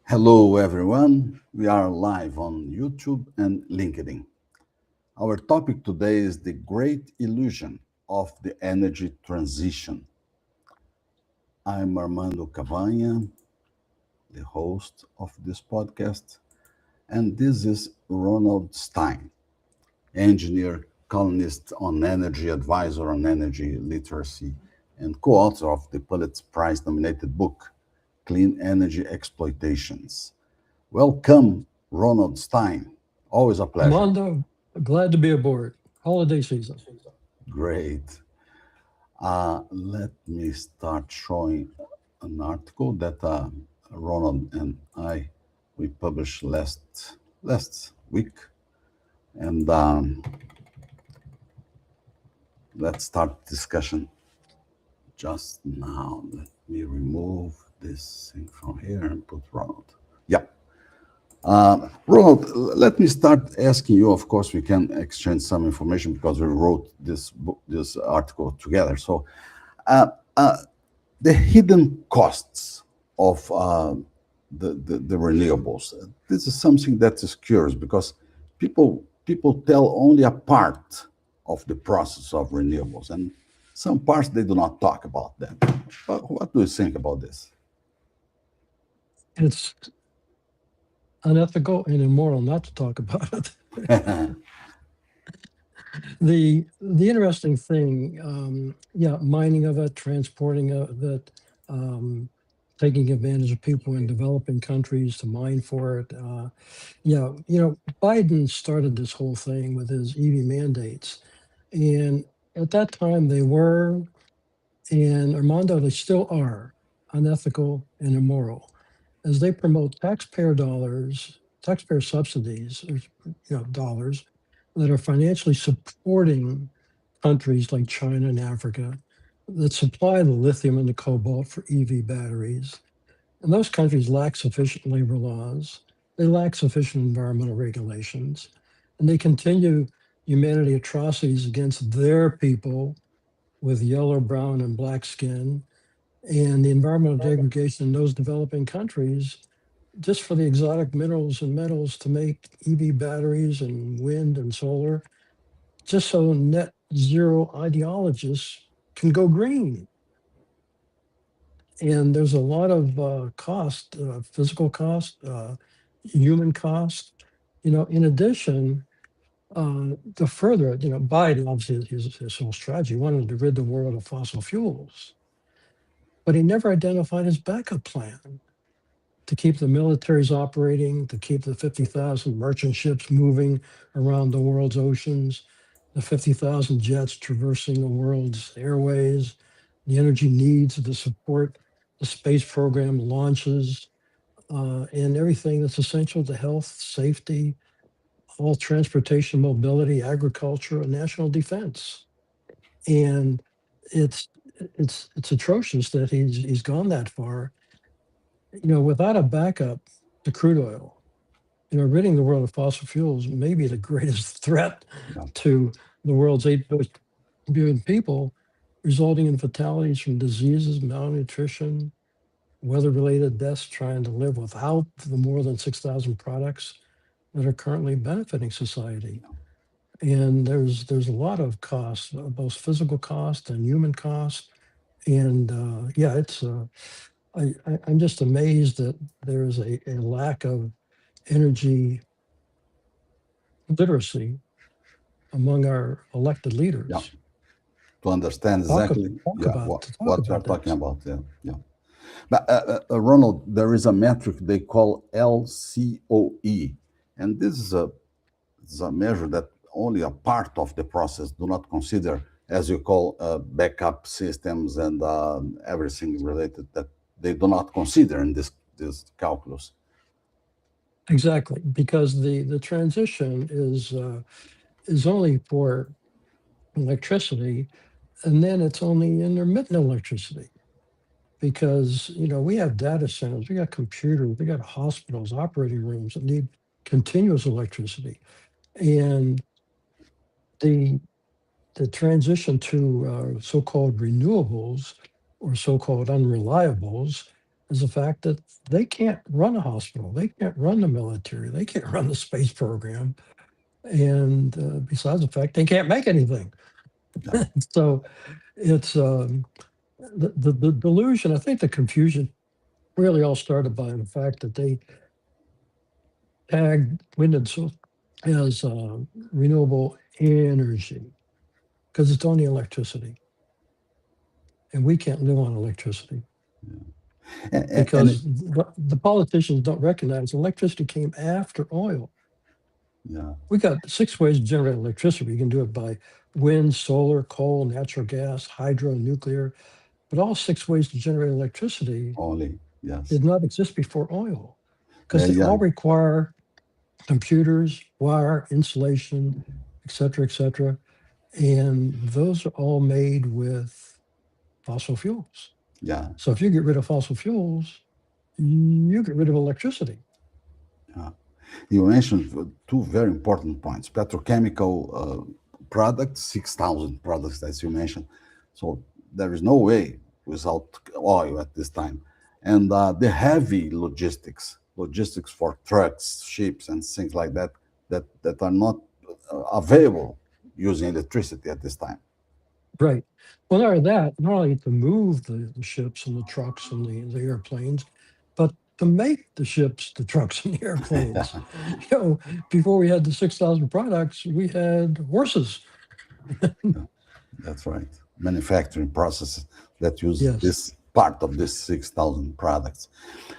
Hello, everyone. We are live on YouTube and LinkedIn. Our topic today is the great illusion of the energy transition. I'm Armando Cavagna, the host of this podcast, and this is Ronald Stein, engineer, columnist on energy, advisor on energy literacy, and co author of the Pulitzer Prize nominated book, Clean Energy Exploitations. Welcome, Ronald Stein. Always a pleasure. Armando, glad to be aboard. Holiday season. Great. Let me start showing an article that Ronald and I we published last week, and let's start discussion just now. Let me remove this thing from here and put Ronald. Yeah. Ronald, let me start asking you. Of course, we can exchange some information because we wrote this book, this article together. So, uh, uh, the hidden costs of the renewables. This is something that is curious because people tell only a part of the process of renewables, and some parts they do not talk about them. What do you think about this? It's unethical and immoral not to talk about it. The interesting thing, yeah, mining of it, transporting of it, um, taking advantage of people in developing countries to mine for it. Yeah, Biden started this whole thing with his EV mandates, and at that time they were, and Armando, they still are unethical and immoral as they promote taxpayer dollars, taxpayer subsidies, or dollars that are financially supporting countries like China and Africa that supply the lithium and the cobalt for EV batteries. And those countries lack sufficient labor laws, they lack sufficient environmental regulations, and they continue humanity atrocities against their people with yellow, brown, and black skin, and the environmental degradation in those developing countries just for the exotic minerals and metals to make EV batteries and wind and solar, just so net zero ideologists can go green. And there's a lot of cost, physical cost, human cost. In addition, to further it, Biden, obviously, his whole strategy wanted to rid the world of fossil fuels, but he never identified his backup plan to keep the militaries operating, to keep the 50,000 merchant ships moving around the world's oceans, the 50,000 jets traversing the world's airways, the energy needs to support the space program launches, and everything that's essential to health, safety, all transportation, mobility, agriculture, and national defense. And it's it's atrocious that he's gone that far. Without a backup to crude oil, ridding the world of fossil fuels may be the greatest threat Yeah. to the world's 8 billion people, resulting in fatalities from diseases, malnutrition, weather-related deaths trying to live without the more than 6,000 products that are currently benefiting society. And there's a lot of costs, both physical cost and human cost. And yeah, I'm just amazed that there's a lack of energy literacy among our elected Yeah. leaders. To understand Talk exactly, talk yeah, about what to talk what you are about talking this. about. Yeah, yeah. But Ronald, there is a metric they call LCOE, and this is a measure that only a part of the process do not consider, as you call, backup systems and everything related that they do not consider in this calculus. Exactly, because the transition is only for electricity, and then it's only intermittent electricity. Because we have data centers, we got computers, we got hospitals, operating rooms that need continuous electricity, and the the transition to so-called renewables or so-called unreliables is the fact that they can't run a hospital, they can't run the military, they can't run the space program, and besides the fact they can't make anything. Yeah, So it's the delusion. I think the confusion really all started by the fact that they tagged wind and solar as renewable energy because it's only electricity, and we can't live on electricity and because the politicians don't recognize electricity came after oil. yeah, We got six ways to generate electricity. You can do it by wind, solar, coal, natural gas, hydro, nuclear. But all six ways to generate electricity only yes, did not exist before oil because they yeah, all require computers, wire, insulation, et cetera, et cetera. And those are all made with fossil fuels. yeah. So if you get rid of fossil fuels, you get rid of electricity. Yeah. You mentioned two very important points: petrochemical products, 6,000 products, as you mentioned. So there is no way without oil at this time, and the heavy logistics for trucks, ships, and things like that, that are not available using electricity at this time. Right. Well, not only that, not only to move the ships and the trucks and the airplanes, but to make the ships, the trucks, and the airplanes. You know, before we had the 6,000 products, we had horses. That's right. Manufacturing processes that use Yes, this part of this 6,000 products.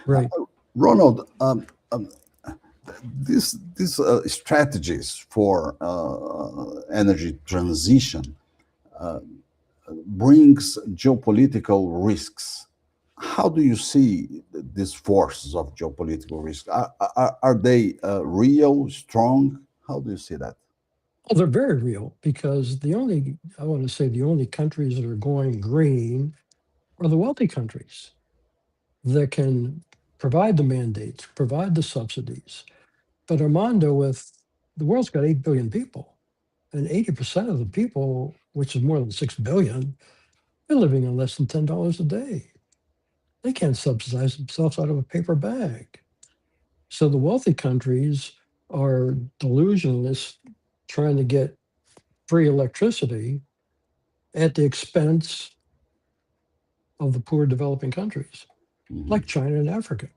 right. Ronald, these strategies for energy transition brings geopolitical risks. How do you see these forces of geopolitical risk? Are they real, strong? How do you see that? Well, they're very real because I want to say the only countries that are going green are the wealthy countries that can provide the mandates, provide the subsidies. But Armando, with the world's got 8 billion people, and 80% of the people, which is more than 6 billion, they're living on less than $10 a day. They can't subsidize themselves out of a paper bag. So the wealthy countries are delusionalists trying to get free electricity at the expense of the poor developing countries, Mhm, like China and Africa.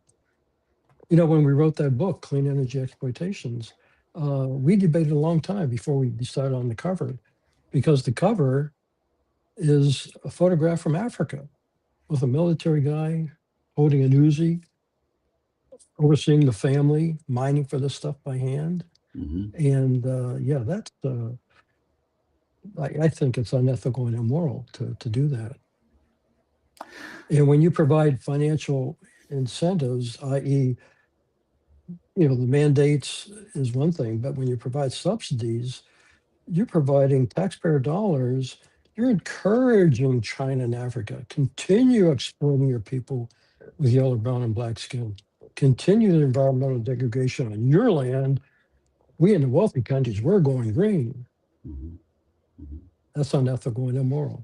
You know, when we wrote that book, Clean Energy Exploitations, we debated a long time before we decided on the cover, because the cover is a photograph from Africa with a military guy holding an Uzi, overseeing the family, mining for this stuff by hand. mhm, And yeah, I think it's unethical and immoral to do that. And when you provide financial incentives, i.e., the mandates is one thing, but when you provide subsidies, you're providing taxpayer dollars. You're encouraging China and Africa continue exploiting your people with yellow, brown, and black skin. Continue the environmental degradation on your land. We in the wealthy countries, we're going green. mhm, mhm. That's unethical and immoral.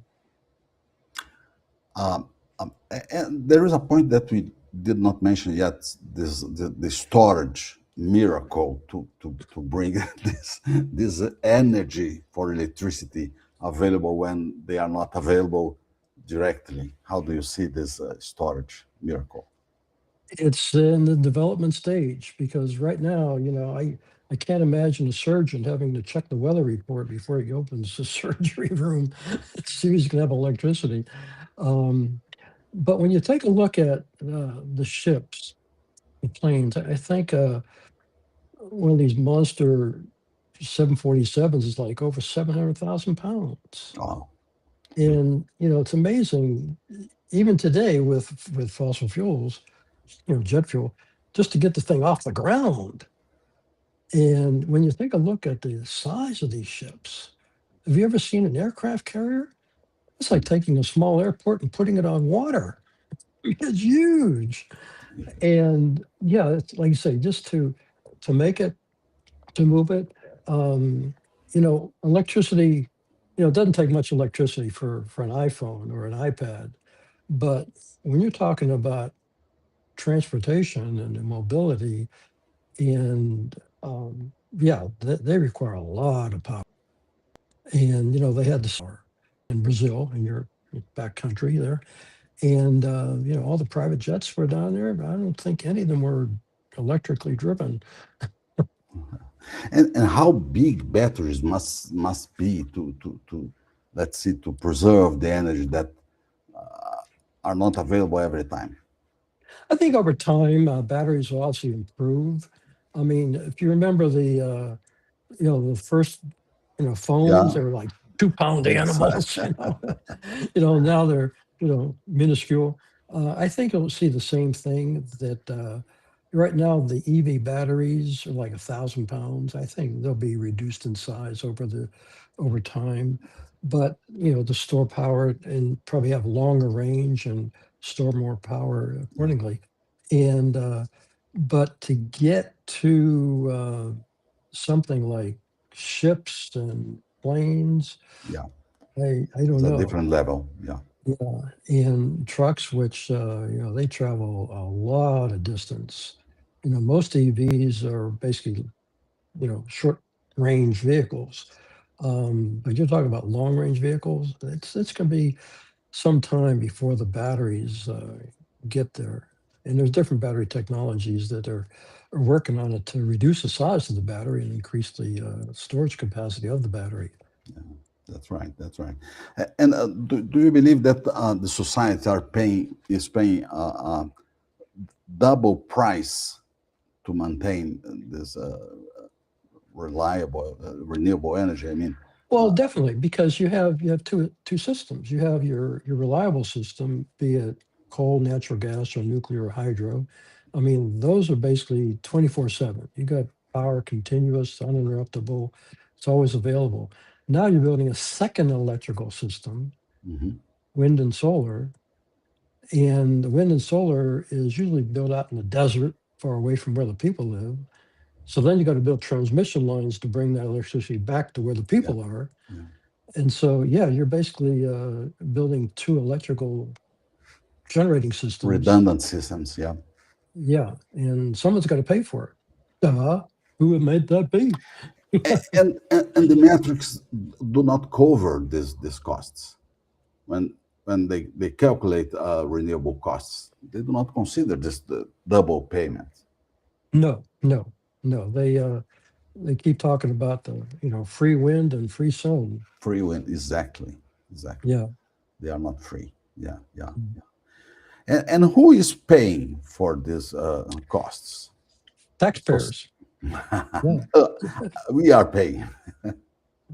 And there is a point that we did not mention yet: the storage miracle to bring this energy for electricity available when they are not available directly. How do you see this storage miracle? It's in the development stage because right now, I can't imagine a surgeon having to check the weather report before he opens the surgery room to see if he's going to have electricity. Um, but when you take a look at the ships, the planes, I think one of these monster 747s is like over 700,000 pounds. Oh, And, it's amazing, even today with fossil fuels, jet fuel, just to get the thing off the ground. And when you take a look at the size of these ships, have you ever seen an aircraft carrier? It's like taking a small airport and putting it on water. It's huge. And yeah, it's like you say, just to make it, to move it, electricity, it doesn't take much electricity for an iPhone or an iPad. But when you're talking about transportation and mobility, and yeah, they require a lot of power. And they had the solar in Brazil, in your back country there, and all the private jets were down there. But I don't think any of them were electrically driven. And how big batteries must be to let's see, to preserve the energy that are not available every time. I think over time, batteries will also improve. I mean, if you remember the first, phones, Yeah, they were like 2 pound big size. animals, now they're, minuscule. I think you'll see the same thing that right now the EV batteries are like 1,000 pounds. I think they'll be reduced in size over time. But, to store power and probably have longer range and store more power Yeah, accordingly. And, but to get to something like ships and planes, yeah, I don't it's a know. different level. Yeah, Yeah, and trucks, which they travel a lot of distance. Most EVs are basically short range vehicles. But you're talking about long range vehicles. It's going to be some time before the batteries get there. And there's different battery technologies that are working on it to reduce the size of the battery and increase the storage capacity of the battery. that's right. That's right. And do you believe that the society is paying double price to maintain this reliable renewable energy? I mean, Well, definitely, because you have two systems. You have your reliable system, be it coal, natural gas, or nuclear or hydro. I mean, those are basically 24/7. You got power continuous, uninterruptible. It's always available. Now you're building a second electrical system, mhm, wind and solar, and the wind and solar is usually built out in the desert, far away from where the people live. So then you got to build transmission lines to bring that electricity back to where the yeah, people are. yeah. And so, yeah, you're basically building two electrical generating systems. Redundant systems. Yeah. Yeah, and someone's got to pay for it. Who would made that be? And the metrics do not cover these costs when they calculate renewable costs. They do not consider this the double payment. No, no, no. They keep talking about the free wind and free sun. Free wind, exactly. Yeah, They are not free. Yeah, yeah, yeah. And who is paying for these costs? So taxpayers. Yeah, we are paying.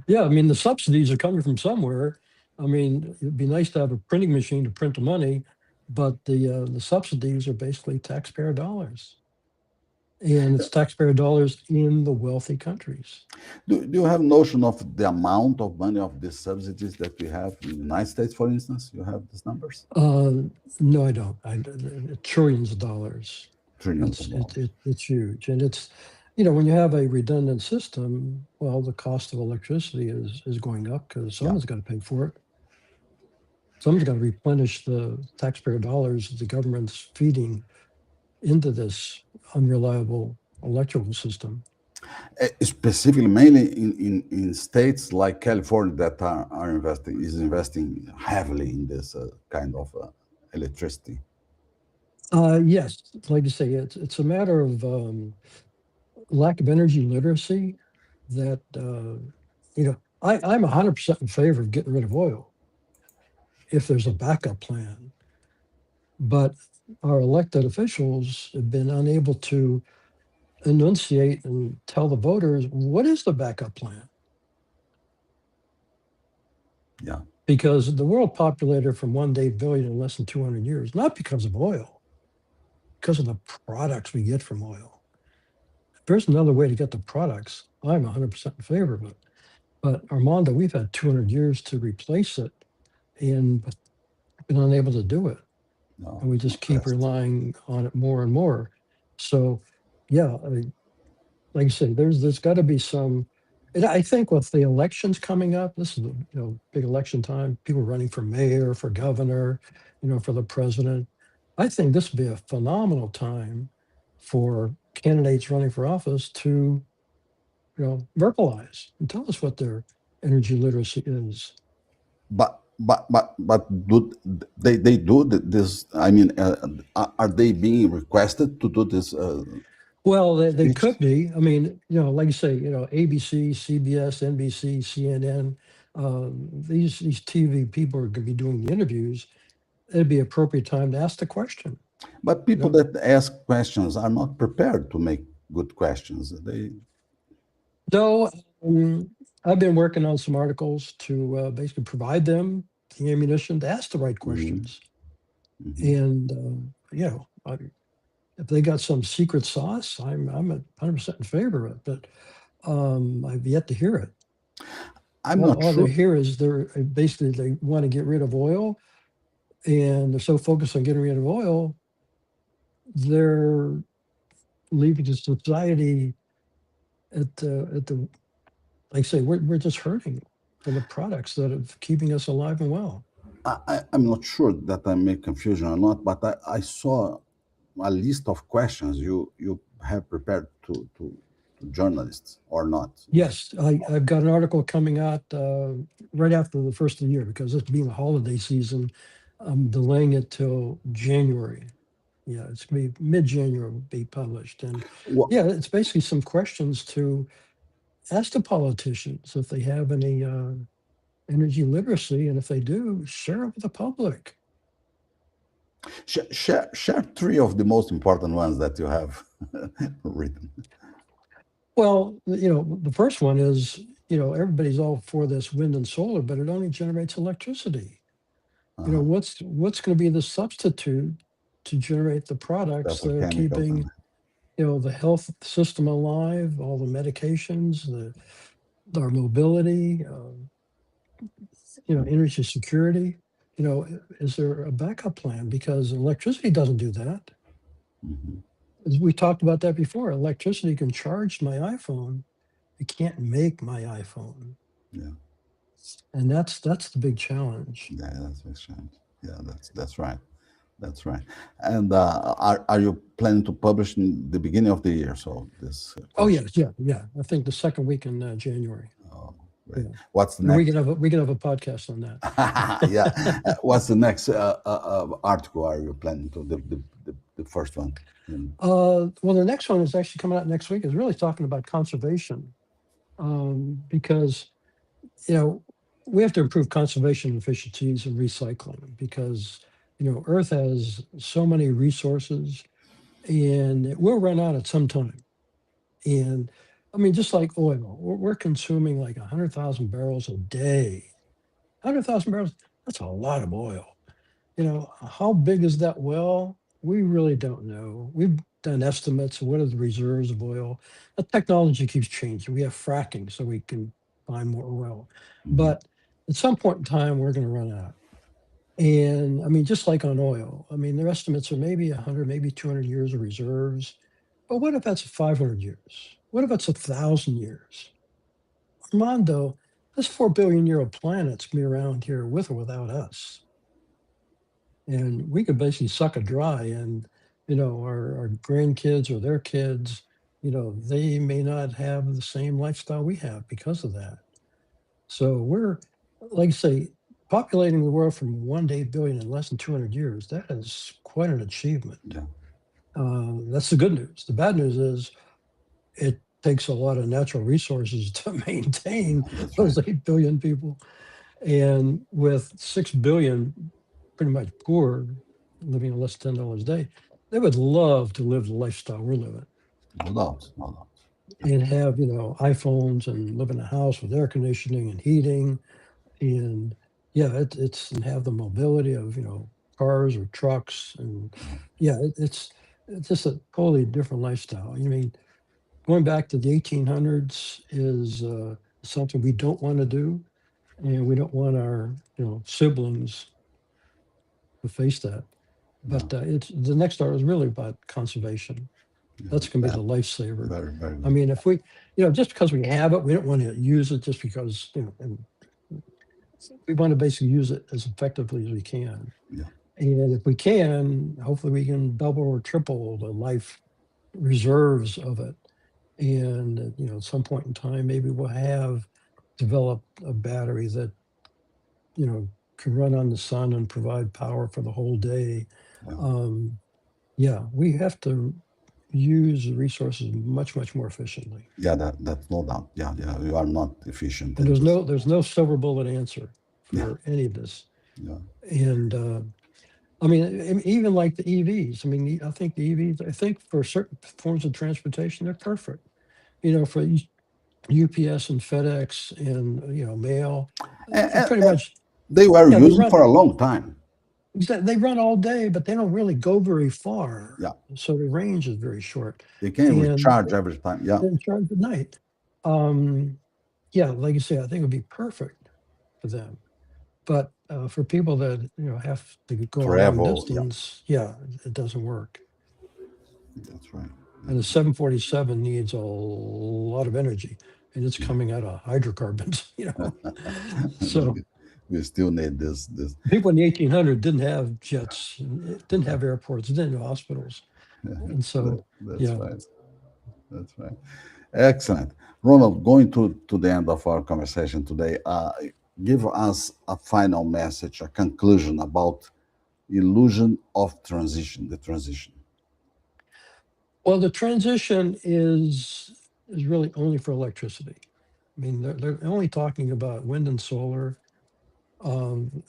yeah. I mean, the subsidies are coming from somewhere. I mean, it'd be nice to have a printing machine to print the money, but the subsidies are basically taxpayer dollars. And it's taxpayer dollars in the wealthy countries. Do you have notion of the amount of money of these subsidies that we have in the United States, for instance? You have these numbers? Uh, no, I don't. Trillions of dollars. Trillions of dollars. It's huge, and when you have a redundant system, well, the cost of electricity is going up because Yeah. someone's got to pay for it. Someone's got to replenish the taxpayer dollars that the government's feeding into this unreliable electrical system. Specifically, mainly in states like California that are investing heavily in this kind of electricity. Yes, like you say, it's a matter of lack of energy literacy that I'm 100% in favor of getting rid of oil if there's a backup plan. But our elected officials have been unable to enunciate and tell the voters what is the backup plan, Yeah, because the world populated from 1 to 8 billion in less than 200 years, not because of oil, because of the products we get from oil. If there's another way to get the products, I'm 100% in favor of it. But Armando, we've had 200 years to replace it and been unable to do it. no, And we not just keep fast. relying on it more and more. So, yeah, like you say, there's got to be some. And I think with the elections coming up, this is big election time. People running for mayor, for governor, for the president. I think this would be a phenomenal time for candidates running for office to, verbalize and tell us what their energy literacy is. But do they do this? I mean, are they being requested to do this Well, they speech? could be. I mean, like you say, ABC, CBS, NBC, CNN, these TV people are going to be doing the interviews. It'd be appropriate time to ask the question. But You people know, that ask questions are not prepared to make good questions. They. so I've been working on some articles to basically provide them the ammunition to ask the right Mhm, questions. mhm. And if they got some secret sauce, I'm 100% in favor of it. But I've yet to hear it. I'm not All they sure. hear is they're basically they want to get rid of oil, and they're so focused on getting rid of oil, they're leaving the society at the like I say, we're just hurting for the products that are keeping us alive and well. I'm not sure that I make confusion or not, but I saw a list of questions you have prepared to journalists or not. Yes, I've got an article coming out right after the first of the year because it's being a holiday season. I'm delaying it till January. Yeah, it's gonna be mid-January will be published. And What, yeah, it's basically some questions to ask the politicians if they have any energy literacy, and if they do, share it with the public. share three of the most important ones that you have written. Well, the first one is, everybody's all for this wind and solar, but it only generates electricity. Uh-huh. What's going to be the substitute to generate the products that are Petrochemicals and keeping, the health system alive, all the medications, our mobility, energy security. Is there a backup plan? Because electricity doesn't do that. mhm, As we talked about that before, electricity can charge my iPhone. It can't make my iPhone, yeah, and that's the big challenge. yeah, that's exchange. Yeah, that's right. That's right. And are you planning to publish in the beginning of the year? So this Oh question. yes, yeah, yeah. I think the second week in January. Oh, great. Yeah, What's the and we can next? have a podcast on Yeah. that. What's the next article are you planning to the first one? In, Well, the next one is actually coming out next week. Is really talking about conservation, because you know we have to improve conservation efficiencies and recycling because Earth has so many resources and it will run out at some time. And I mean, just like oil, we're consuming like 100,000 barrels a day. 100,000 barrels, that's a lot of oil. How big is that well? We really don't know. We've done estimates of what are the reserves of oil. The technology keeps changing. We have fracking so we can find more oil. mhm, But at some point in time, we're going to run out. And I mean, just like on oil, I mean, their estimates are maybe 100, maybe 200 years of reserves. But what if that's 500 years? What if it's 1,000 years? Armando, this 4 billion-year-old planet's been around here with or without us. And we could basically suck it dry. And, our grandkids or their kids, they may not have the same lifestyle we have because of that. So we're, like I say, populating the world from 1 to 8 billion in less than 200 years. That is quite an achievement. yeah, That's the good news. The bad news is it takes a lot of natural resources to maintain that's right. those 8 billion people. And with 6 billion pretty much poor, living on less than $10 a day, they would love to live the lifestyle we're living No doubt, no doubt. and have, iPhones and live in a house with air conditioning and heating. And yeah, it's and have the mobility of, cars or trucks. And yeah, it's just a totally different lifestyle. I mean, going back to the 1800s is something we don't want to do. And we don't want our, siblings to face that. Yeah, But it's the next art is really about conservation. yeah, That's going to be that, the lifesaver. very, very I good. mean, if we, just because we have it, we don't want to use it just because, and we want to basically use it as effectively as we can. Yeah. And if we can, hopefully we can double or triple the life reserves of it. And at some point in time, maybe we'll have developed a battery that can run on the sun and provide power for the whole day. Yeah, Um, yeah, we have to use the resources much more efficiently. yeah, that's no doubt. Yeah, yeah, you are not efficient And in there's this. no silver bullet answer Yeah, for any of this. yeah. And I mean, even like the EVs. I mean, I think the EVs. I think for certain forms of transportation, they're perfect. For UPS and FedEx and mail, they're pretty And much. they were Yeah, they using run for a long time. they run all day, but they don't really go very far. Yeah, So the range is very short, they can and recharge every time. Yeah, then charge at night. Um, yeah, like you say, I think it would be perfect for them. But for people that have to go a long travel. Yeah, distance, yeah, it doesn't work. that's right. And the 747 needs a lot of energy, and it's coming out of hydrocarbons. So We still need this. people in the 1800 didn't have jets, didn't have airports, didn't have hospitals, and so That's yeah. right. That's right. Excellent. Ronald, going to the end of our conversation today, give us a final message, a conclusion about illusion of transition, the transition. Well, the transition is really only for electricity. I mean, they're only talking about wind and solar. Um,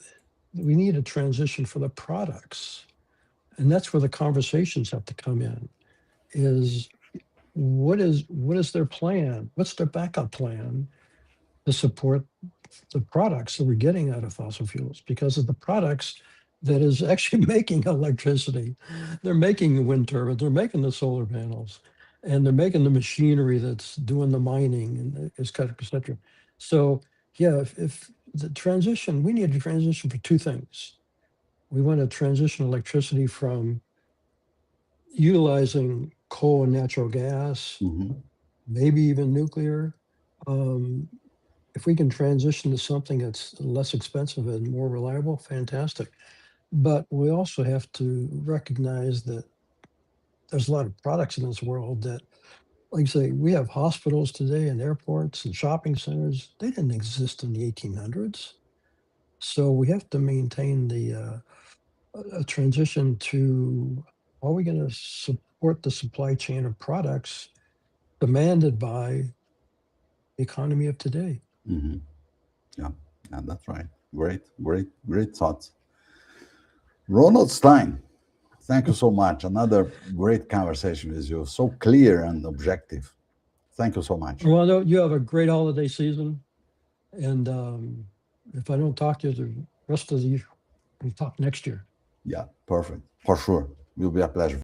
we need a transition for the products, and that's where the conversations have to come in. Is what is their plan? What's their backup plan to support the products that we're getting out of fossil fuels? Because of the products that is actually making electricity. They're making the wind turbines, they're making the solar panels, and they're making the machinery that's doing the mining and et cetera. So yeah, if the transition, we need to transition for two things. We want to transition electricity from utilizing coal and natural gas, Mhm. maybe even nuclear. Um, if we can transition to something that's less expensive and more reliable, fantastic. But we also have to recognize that there's a lot of products in this world that, like I say, we have hospitals today and airports and shopping centers. They didn't exist in the 1800s. So we have to maintain the a transition to, are we going to support the supply chain of products demanded by the economy of today? Mhm. Yeah, yeah, that's right. Great, great, great thoughts. Ronald Stein, thank you so much. Another great conversation with you. So clear and objective. Thank you so much. Well, you have a great holiday season. And if I don't talk to you the rest of the year, we'll talk next year. Yeah, perfect. For sure. Will be a pleasure.